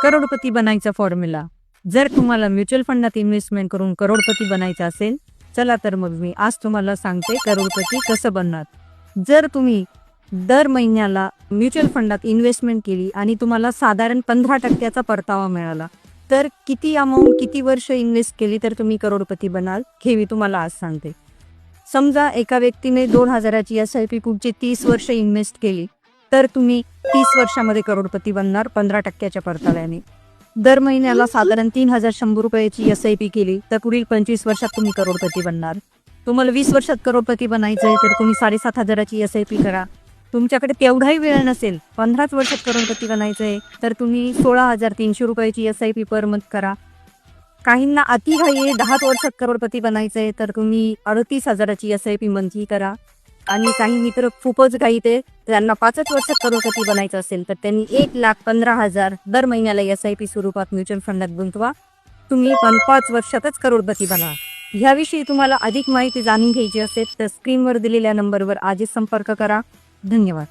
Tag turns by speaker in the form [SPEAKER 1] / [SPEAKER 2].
[SPEAKER 1] करोडपती बनायचा फॉर्म्युला. जर तुम्हाला म्युच्युअल फंडात इन्व्हेस्टमेंट करून करोडपती बनायचं असेल, चला तर मग मी आज तुम्हाला सांगते करोडपती कसं बनणार. जर तुम्ही दर महिन्याला म्युच्युअल फंडात इन्व्हेस्टमेंट केली आणि तुम्हाला साधारण 15% परतावा मिळाला, तर किती अमाऊंट किती वर्ष इन्व्हेस्ट केली तर तुम्ही करोडपती बनाल हे मी तुम्हाला आज सांगते. समजा एका व्यक्तीने 2000ची SIP पुढचे 30 वर्ष इन्व्हेस्ट केली, तर तुम्ही 30 वर्षामध्ये करोडपती बनणार 15%च्या परताव्याने. दर महिन्याला साधारण 3100 रुपयाची SIP केली तर पुढील 25 वर्षात तुम्ही करोडपती बनणार. तुम्हाला 20 वर्षात करोडपती बनायचं आहे तर तुम्ही 7500ची SIP करा. तुमच्याकडे तेवढाही वेळ नसेल, 15च वर्षात करोडपती बनायचं आहे तर तुम्ही 16,300 रुपयाची SIP पर मंथ करा. काहींना अतिघाई आहे, 10 वर्षात करोडपती बनायचं आहे तर तुम्ही 38,000ची SIP मंथली करा. आणि काही मित्र खूपच घाईत आहे, त्यांना 5च वर्षात करोडपती बनायचं असेल तर त्यांनी 1,15,000 दर महिन्याला SIP स्वरूपात म्युच्युअल फंडात गुंतवा. तुम्ही पण 5 वर्षातच करोडपती बना. ह्याविषयी तुम्हाला अधिक माहिती जाणून घ्यायची असेल तर स्क्रीनवर दिलेल्या नंबरवर आजच संपर्क करा. धन्यवाद.